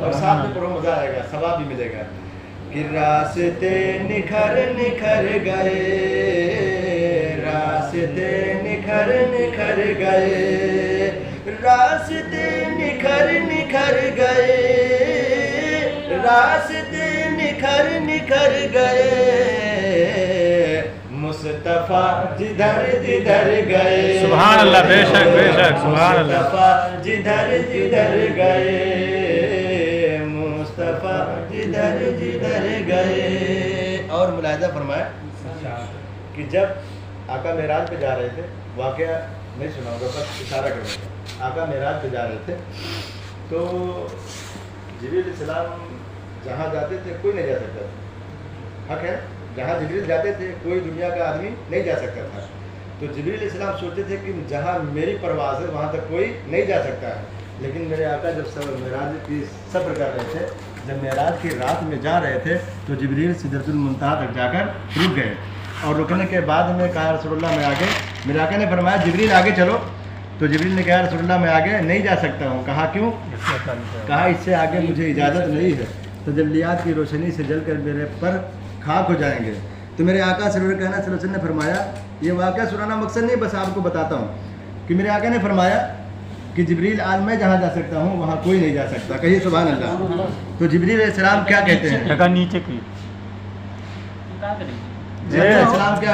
اور ساتھ میں پڑھو مزہ آئے گا، ثواب بھی ملے گا. کہ راستے نکھر نکھر گئے، راستے نکھر نکھر گئے، راستے نکھر نکھر گئے، راستے نکھر نکھر گئے، مصطفیٰ جدھر جدھر گئے. سبحان اللہ، بے شک بے شک، سبحان اللہ. مصطفیٰ جدھر جدھر گئے، مصطفیٰ جدھر جدھر گئے. اور ملاحظہ فرمائے کہ جب آقا معراج پہ جا رہے تھے، واقعہ نہیں سناؤں گا، بس اشارہ کروں گا. آقا معراج پہ جا رہے تھے تو جبریل علیہ السلام جہاں جاتے تھے کوئی نہیں جا سکتا تھا. حق ہے، جہاں جبریل جاتے تھے کوئی دنیا کا آدمی نہیں جا سکتا تھا. تو جبریل علیہ السلام سوچتے تھے کہ جہاں میری پرواز ہے وہاں تک کوئی نہیں جا سکتا ہے. لیکن میرے آقا جب معراج کی سفر کر رہے تھے، جب معراج کی رات میں جا رہے تھے تو جبریل سدرۃ المنتہا تک جا کر رک گئے. اور رکنے کے بعد میں کہا رسول اللہ میں آگے. میرے آقا نے فرمایا جبریل آگے چلو. تو جبریل نے کہا رسول اللہ میں آگے نہیں جا سکتا ہوں. کہا کیوں؟ کہا اس سے آگے مجھے اجازت نہیں ہے، تجلیات کی روشنی سے جل کر میرے پر خاک ہو جائیں گے. تو میرے آقا صلی اللہ علیہ وسلم نے فرمایا، یہ واقعہ سنانا مقصد نہیں، بس آپ کو بتاتا ہوں کہ میرے آقا نے فرمایا کہ جبریل آج میں جہاں جا سکتا ہوں وہاں کوئی نہیں جا سکتا. کہیے سبحان اللہ. تو جبریل علیہ السلام کیا کہتے ہیں؟ نیچے کی جبریل علیہ السلام کیا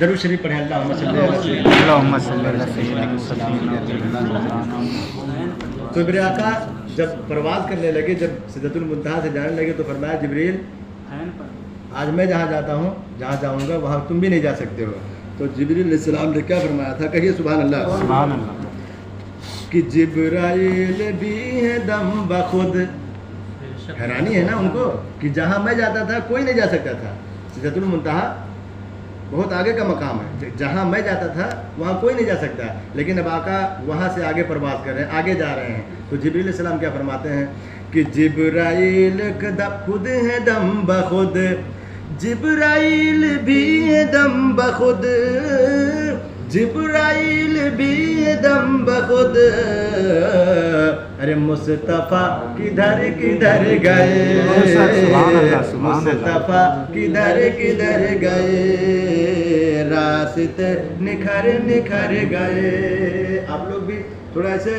درود شریف پڑھیں. اللہم صلی تو میرے آقا جب پرواز کرنے لگے، جب سدرۃ المنتہا سے جانے لگے تو فرمایا جبریل آج میں جہاں جاتا ہوں، جہاں جاؤں گا وہاں تم بھی نہیں جا سکتے ہو. تو جبریل علیہ السلام نے کیا فرمایا تھا؟ کہیے سبحان اللہ. سبحان اللہ. کہ جبرائیل بھی ہے دم بخود. حیرانی ہے نا ان کو کہ جہاں میں جاتا تھا کوئی نہیں جا سکتا تھا. سدرۃ المنتہا بہت آگے کا مقام ہے، جہاں میں جاتا تھا وہاں کوئی نہیں جا سکتا. لیکن اب آقا وہاں سے آگے پرواز کر رہے ہیں، آگے جا رہے ہیں. تو جبریل علیہ السلام کیا فرماتے ہیں کہ جبرائیل خود ہے دم بخود، جبرائیل بھی ہے دم بخود، جبرائیل بھی ہے دم بخود. ارے مصطفیٰ کدھر کدھر گئے، مصطفیٰ کدھر کدھر گئے، راستے نکھر نکھر گئے. آپ لوگ بھی تھوڑا ایسے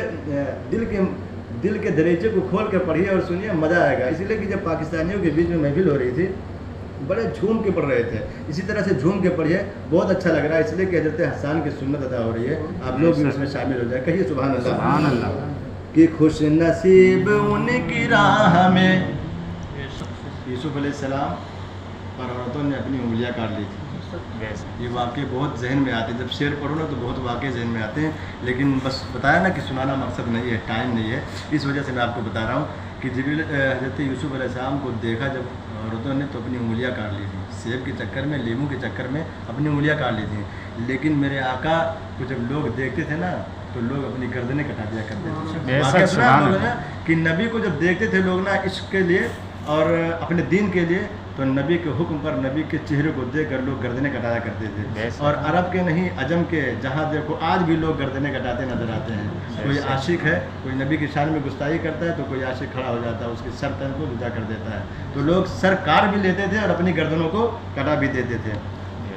دل کے دریچے کو کھول کے پڑھیے اور سنیے، مزہ آئے گا. اسی لیے کہ جب پاکستانیوں کے بیچ میں محفل ہو رہی تھی بڑے جھوم کے پڑھ رہے تھے، اسی طرح سے جھوم کے پڑھیے، بہت اچھا لگ رہا ہے. اس لیے کہ حضرت حسان کی سنت ادا ہو رہی ہے، آپ لوگ بھی اس میں شامل ہو جائیں. کہیے سبحان اللہ. سبحان اللہ. کہ خوش نصیب ان کی راہ میں. یوسف علیہ السلام پر عورتوں نے اپنی انگلیاں کاٹ لی تھی. یہ واقعے بہت ذہن میں آتے ہیں، جب شعر پڑھو نا تو بہت واقعے ذہن میں آتے ہیں. لیکن بس بتایا نا کہ سنانا مقصد نہیں ہے، ٹائم نہیں ہے، اس وجہ سے میں آپ کو بتا رہا ہوں کہ حضرت یوسف علیہ السلام کو دیکھا جب عورتوں نے تو اپنی انگلیاں کاٹ لی تھیں. سیب کے چکر میں، لیموں کے چکر میں اپنی انگلیاں کاٹ لی تھیں. لیکن میرے آقا کو جب لوگ دیکھتے تھے نا تو لوگ اپنی گردنیں کٹا دیا کرتے تھے. واقعہ سنا آپ لوگوں نے کہ نبی کو جب دیکھتے تھے لوگ نا عشق کے لیے اور اپنے دین کے لیے، تو نبی کے حکم پر نبی کے چہرے کو دیکھ کر لوگ گردنیں کٹایا کرتے تھے. اور عرب کے نہیں، عجم کے، جہاں دیکھو آج بھی لوگ گردنیں کٹاتے نظر آتے ہیں. کوئی عاشق ہے، کوئی نبی کی شان میں گستاخی کرتا ہے تو کوئی عاشق کھڑا ہو جاتا ہے، اس کے سر تن کو جدا کر دیتا ہے. تو لوگ سر کاٹ بھی لیتے تھے اور اپنی گردنوں کو کٹا بھی دیتے تھے.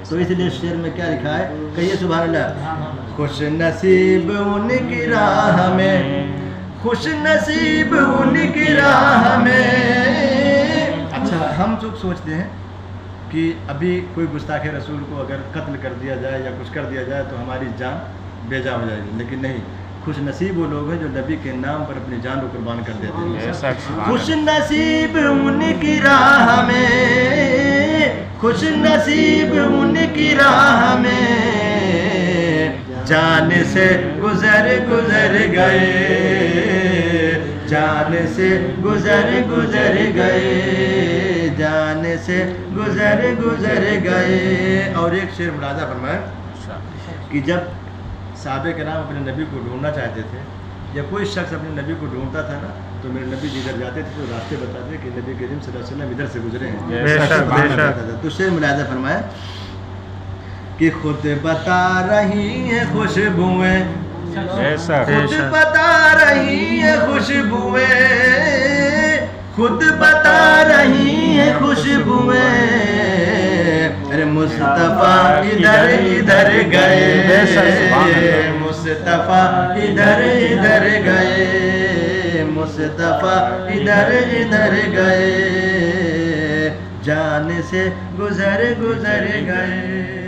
تو اس لیے شعر میں کیا لکھا ہے؟ کہیے سبحان اللہ. خوش نصیب ان کی راہ میں، خوش نصیب ان کی راہ میں. اچھا، ہم سب سوچتے ہیں کہ ابھی کوئی گستاخ رسول کو اگر قتل کر دیا جائے یا کچھ کر دیا جائے تو ہماری جان بے جا ہو جائے گی. لیکن نہیں، خوش نصیب وہ لوگ ہیں جو نبی کے نام پر اپنی جان کو قربان کر دیتے ہیں. خوش نصیب ان کی راہ میں، خوش نصیب ان کی راہ میں، جان سے گزر گزر گئے، جان سے گزر گزر گئے، جان سے گزر گزر گئے. اور ایک شعر ملاحظہ فرمائیں کہ جب صحابہ کرام اپنے نبی کو ڈھونڈنا چاہتے تھے یا کوئی شخص اپنے نبی کو ڈھونڈتا تھا نا تو میرے نبی جدھر جاتے تھے تو راستے بتاتے کہ نبی کریم صلی اللہ علیہ وسلم ادھر سے گزرے ہیں. تو شعر ملاحظہ فرمائیں کہ خود بتا رہی ہیں خوشبوئیں، بے شک خود بتا رہی ہیں خوشبوئیں، خود بتا رہی ہیں خوشبوئیں، ارے مصطفیٰ ادھر ادھر گئے، مصطفیٰ ادھر ادھر گئے، مصطفیٰ ادھر ادھر گئے، جان سے گزر گزر گئے۔